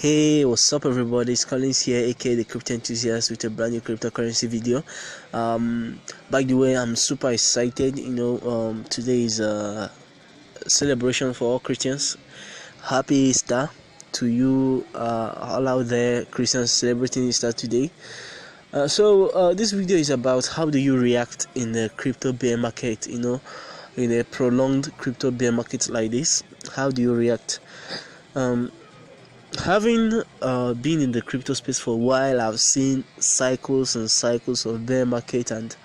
Hey, what's up everybody? It's Collins here, aka the Crypto Enthusiast, with a brand new cryptocurrency video. By the way, I'm super excited. Today is a celebration for all Christians. Happy Easter to you, all out there Christians celebrating Easter today. This video is about how do you react in the crypto bear market. In a prolonged crypto bear market like this, how do you react? Having been in the crypto space for a while, I've seen cycles and cycles of bear market, and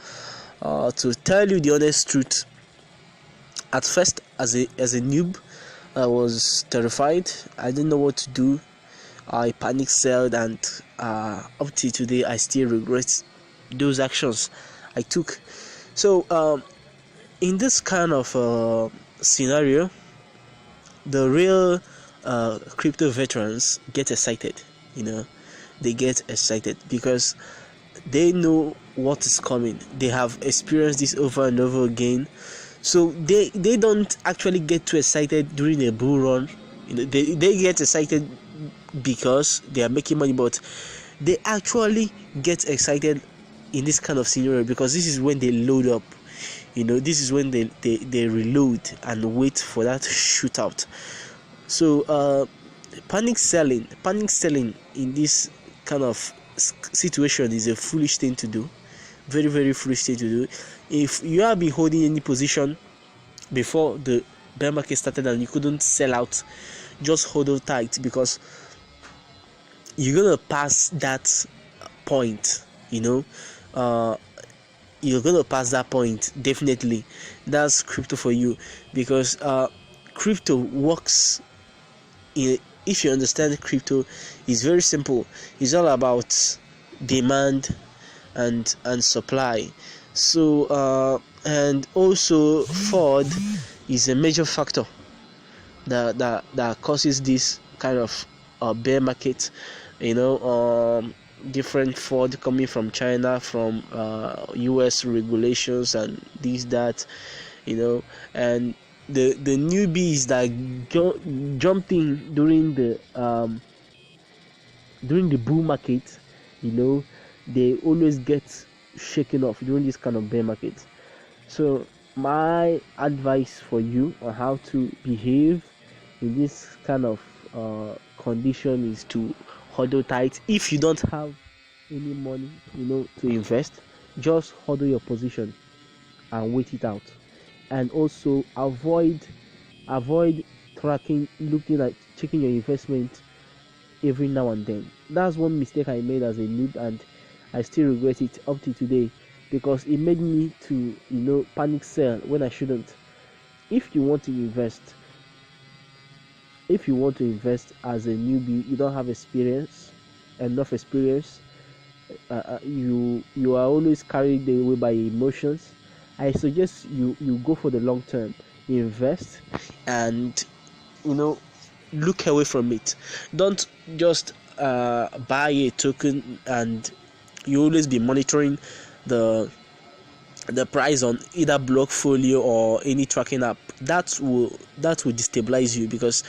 to tell you the honest truth, at first as a noob, I was terrified. I didn't know what to do. I panic sold, and up to today I still regret those actions I took. So in this kind of scenario, the real crypto veterans get excited. They get excited because they know what is coming. They have experienced this over and over again, so they don't actually get too excited during a bull run. They get excited because they are making money, but they actually get excited in this kind of scenario because this is when they load up. This is when they reload and wait for that shootout. So panic selling in this kind of situation is a foolish thing to do. Very, very foolish thing to do. If you have been holding any position before the bear market started and you couldn't sell out, just hold on tight, because you're gonna pass that point. You're gonna pass that point, definitely. That's crypto for you, because crypto works. If you understand crypto, it's very simple. It's all about demand and supply. So and also fraud is a major factor that causes this kind of bear market. Different fraud coming from China, from US regulations and this, that, and the newbies that jumped in during the bull market, they always get shaken off during this kind of bear market. So my advice for you on how to behave in this kind of condition is to hodl tight. If you don't have any money to invest, just hodl your position and wait it out. And also avoid tracking, checking your investment every now and then. That's one mistake I made as a noob, and I still regret it up to today, because it made me to panic sell when I shouldn't. If you want to invest as a newbie, you don't have enough experience, you are always carried away by emotions, I suggest you go for the long term. Invest and look away from it. Don't just buy a token and you always be monitoring the price on either Blockfolio or any tracking app. That will destabilize you, because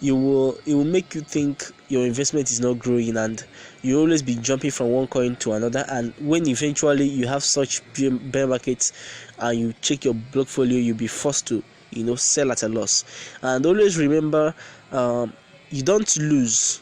it will make you think your investment is not growing, and you always be jumping from one coin to another. And when eventually you have such bear markets and you check your Blockfolio, you'll be forced to sell at a loss. And always remember, you don't lose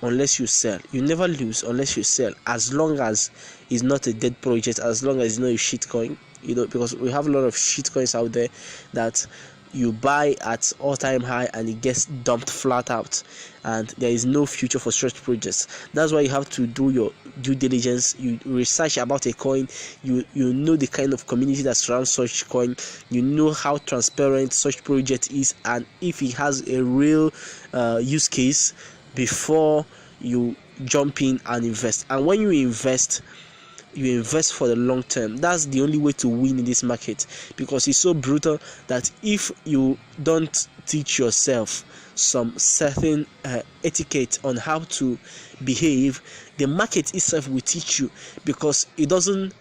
unless you sell. You never lose unless you sell, as long as it's not a dead project, as long as it's not a shit coin. Because we have a lot of shit coins out there that you buy at all-time high and it gets dumped flat out, and there is no future for such projects. That's why you have to do your due diligence. You research about a coin, you know the kind of community that surrounds such coin, you know how transparent such project is, and if it has a real use case before you jump in and invest. And when you invest for the long term. That's the only way to win in this market, because it's so brutal that if you don't teach yourself some certain etiquette on how to behave, the market itself will teach you, because it doesn't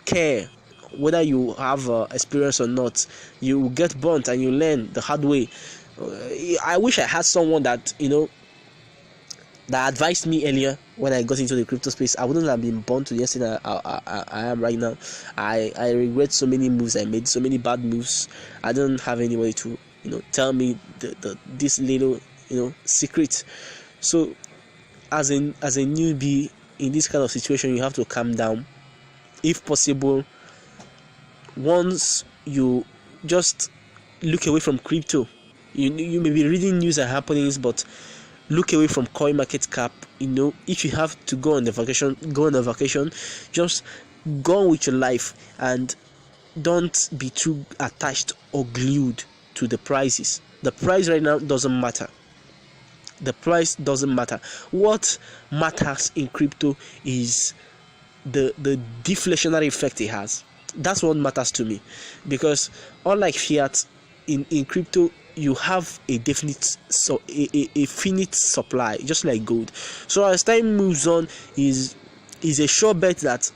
care whether you have experience or not. You will get burnt and you learn the hard way. I wish I had someone that that advised me earlier when I got into the crypto space, I wouldn't have been born to the extent I am right now. I regret so many moves I made, so many bad moves. I don't have anybody to tell me this little secret. So as a newbie in this kind of situation, you have to calm down. If possible, once you just look away from crypto, you may be reading news and happenings, but look away from CoinMarketCap. If you have to go on a vacation, go on a vacation. Just go on with your life and don't be too attached or glued to the prices. The price right now doesn't matter. The price doesn't matter. What matters in crypto is the deflationary effect it has. That's what matters to me, because unlike fiat, in crypto you have a definite a finite supply, just like gold. So as time moves on, is a sure bet that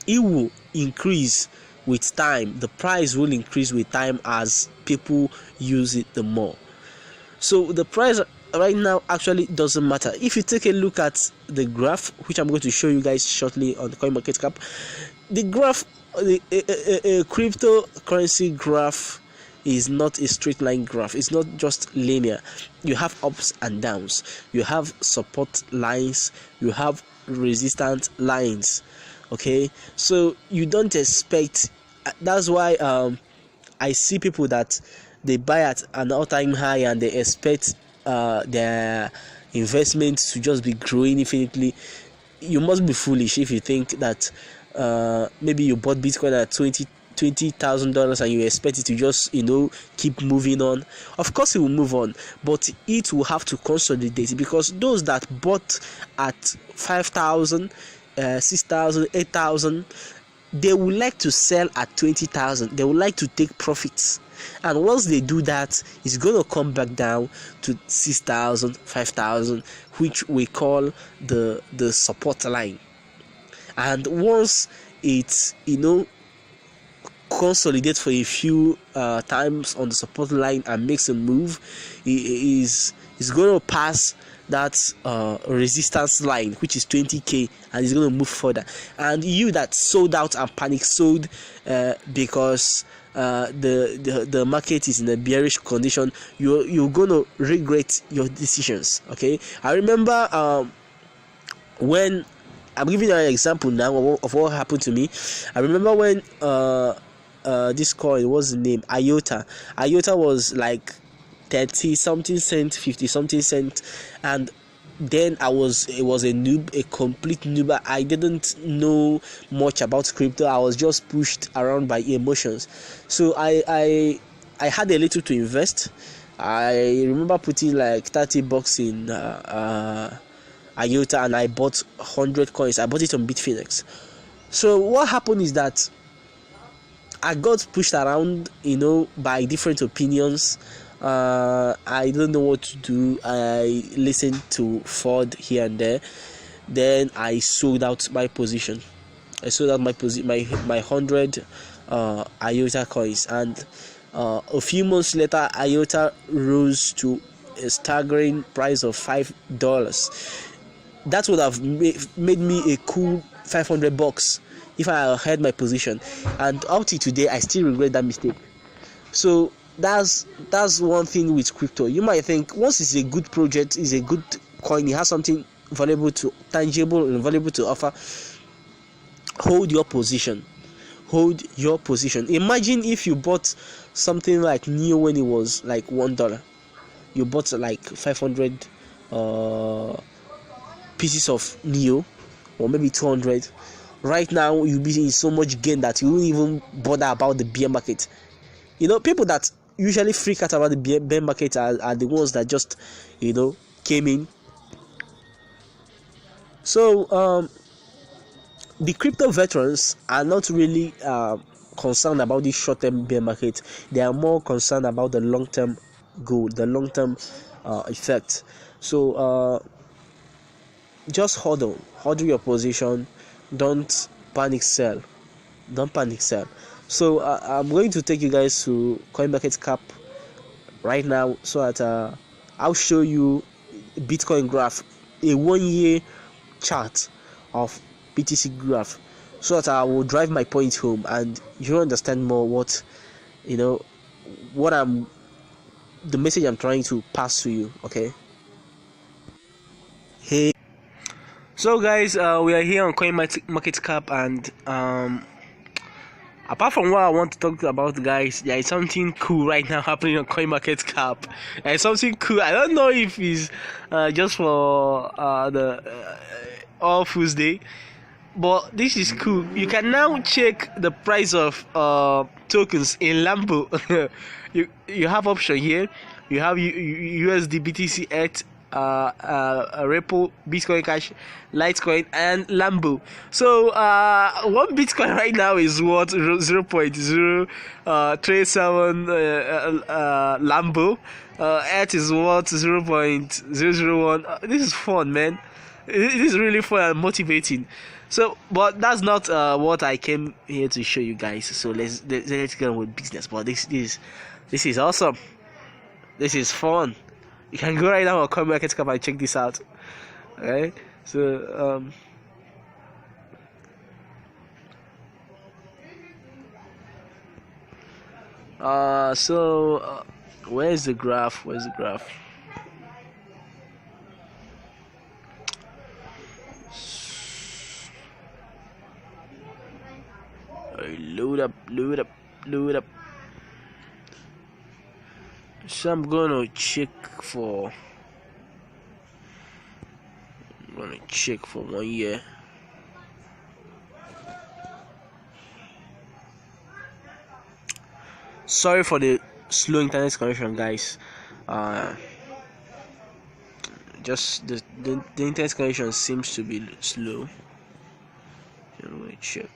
it will increase with time. The price will increase with time as people use it the more. So the price right now actually doesn't matter. If you take a look at the graph, which I'm going to show you guys shortly on the CoinMarketCap, the graph, a cryptocurrency graph is not a straight line graph. It's not just linear. You have ups and downs. You have support lines. You have resistance lines. Okay, so you don't expect. That's why I see people that they buy at an all-time high and they expect their investment to just be growing infinitely. You must be foolish if you think that maybe you bought Bitcoin at $20,000 and you expect it to just keep moving on. Of course it will move on, but it will have to consolidate, because those that bought at 5,000, 6,000, 8,000, they would like to sell at 20,000. They would like to take profits, and once they do that, it's going to come back down to 6,000, 5,000, which we call the support line. And once it's consolidates for a few times on the support line and makes a move, is going to pass that resistance line, which is 20k, and is going to move further. And you that sold out and panic sold because the market is in a bearish condition, you're going to regret your decisions. Okay, I remember when I'm giving you an example now of what happened to me. I remember when this coin, what's the name, IOTA was like 30 something cent, 50 something cent, and then it was a noob, a complete noob. I didn't know much about crypto. I was just pushed around by emotions. So I had a little to invest. I remember putting like $30 in IOTA, and I bought 100 coins. I bought it on Bitfinex. So what happened is that I got pushed around, by different opinions. I don't know what to do. I listened to Ford here and there. Then I sold out my position. I sold out my 100 IOTA coins, and a few months later, IOTA rose to a staggering price of $5. That would have made me a cool $500 if I had my position, and up to today I still regret that mistake. So that's one thing with crypto. You might think once it's a good project, it's a good coin, it has something tangible and valuable to offer, hold your position. Imagine if you bought something like NEO when it was like $1. You bought like 500 pieces of NEO, or maybe 200. Right now you'll be in so much gain that you won't even bother about the bear market. People that usually freak out about the bear market are the ones that just came in. So the crypto veterans are not really concerned about this short-term bear market. They are more concerned about the long-term goal, the long-term effect. So just hodl your position. Don't panic sell. So I'm going to take you guys to CoinMarketCap right now, so that I'll show you Bitcoin graph a 1 year chart of BTC graph, so that I will drive my point home and you understand more what what the message I'm trying to pass to you. Okay. Hey. So guys, we are here on CoinMarketCap, and apart from what I want to talk about, guys, there is something cool right now happening on CoinMarketCap. There is something cool. I don't know if it's just for the All Fools Day, but this is cool. You can now check the price of tokens in Lambo. you have option here. You have USD, BTC, ETH, Ripple, Bitcoin Cash, Litecoin, and Lambo. So one Bitcoin right now is worth 0.037 Lambo. ETH is worth 0.001. This is fun, man. It is really fun and motivating. So, but that's not what I came here to show you guys. So let's get on with business. But this is awesome. This is fun. You can go right now on CoinMarketCap and check this out. Okay, so where's the graph? Load up. So I'm gonna check for 1 year. Sorry for the slow internet connection, guys. Just the internet connection seems to be slow. Let me check.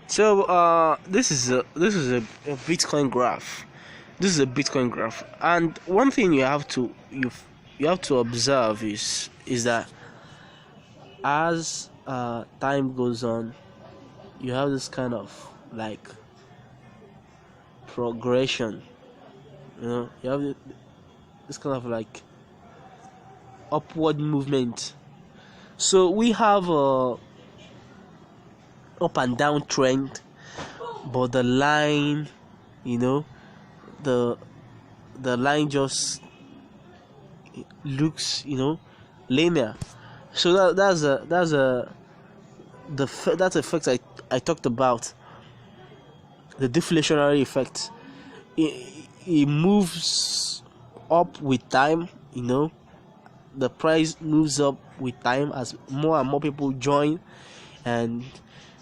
So this is a Bitcoin graph. This is a Bitcoin graph, and one thing you have to observe is that as time goes on, you have this kind of like progression. You have this kind of like upward movement. So we have a up and down trend, but the line, the line just looks linear. So that's the effect I talked about, the deflationary effect. It moves up with time. The price moves up with time as more and more people join, and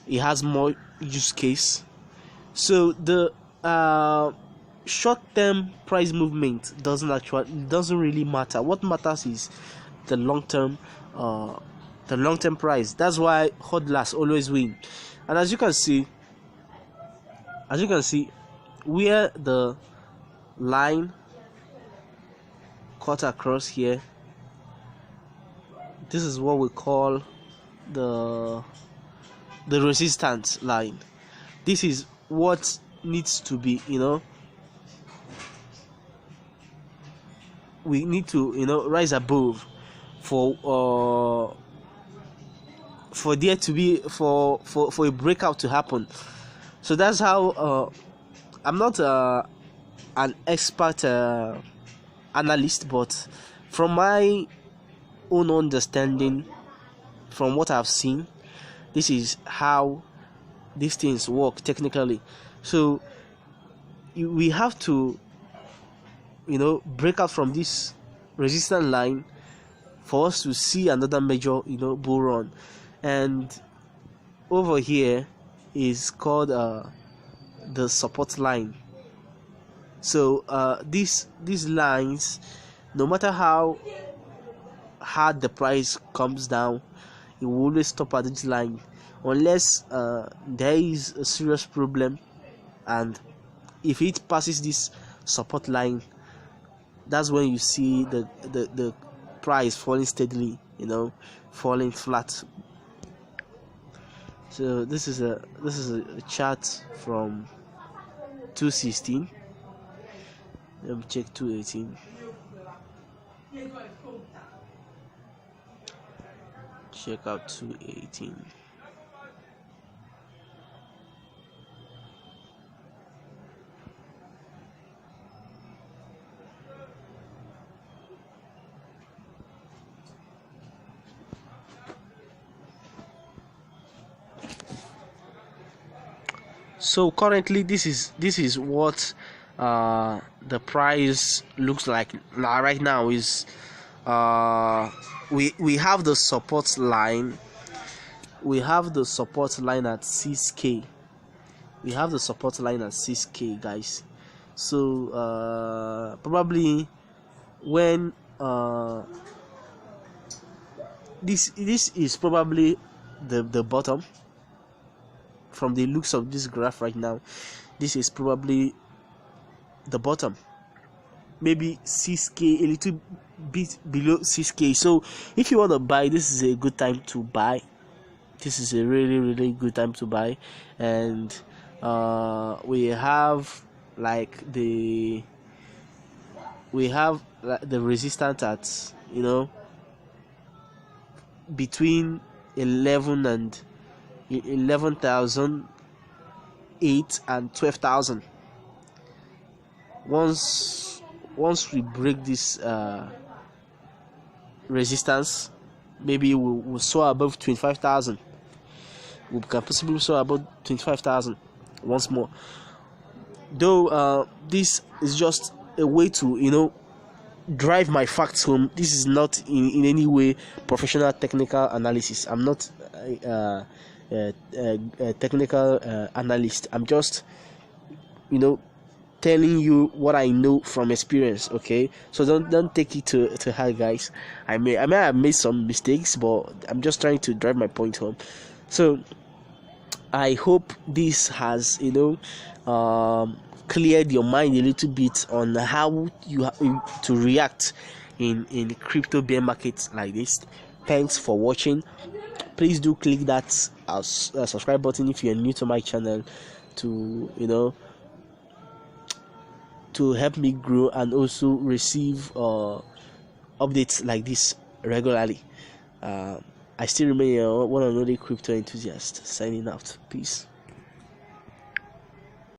it has more use case. So the short-term price movement doesn't really matter. What matters is the long-term price. That's why hodlers always win. And as you can see, where the line cut across here, this is what we call the resistance line. This is what needs to be, we need to rise above for there to be for a breakout to happen. So that's how I'm not an expert analyst, but from my own understanding, from what I've seen, this is how these things work technically. So we have to break out from this resistance line for us to see another major bull run. And over here is called the support line. So these lines, no matter how hard the price comes down, it will always stop at this line unless there is a serious problem, and if it passes this support line, that's when you see the price falling steadily, falling flat. So this is a chart from 216. Let me check 218. Check out 218. So currently this is what the price looks like right now. Is we have the support line. We have the support line at 6k. We have the support line at 6k, guys. So probably when this is probably the bottom. From the looks of this graph right now, this is probably the bottom, maybe 6k, a little bit below 6k. So if you want to buy, this is a good time to buy. This is a really good time to buy. And we have the resistance at between 11,008 and 12,000. Once we break this resistance, maybe we'll soar above 25,000. We can possibly soar above 25,000 once more. Though this is just a way to drive my facts home. This is not in any way professional technical analysis. I'm not a technical analyst. I'm just telling you what I know from experience. Okay, so don't take it to heart, guys. I may have made some mistakes, but I'm just trying to drive my point home. So I hope this has cleared your mind a little bit on how you have to react in crypto bear markets like this. Thanks for watching. Please do click that subscribe button if you're new to my channel, to to help me grow and also receive updates like this regularly. I still remain one and only crypto enthusiast, signing out. Peace.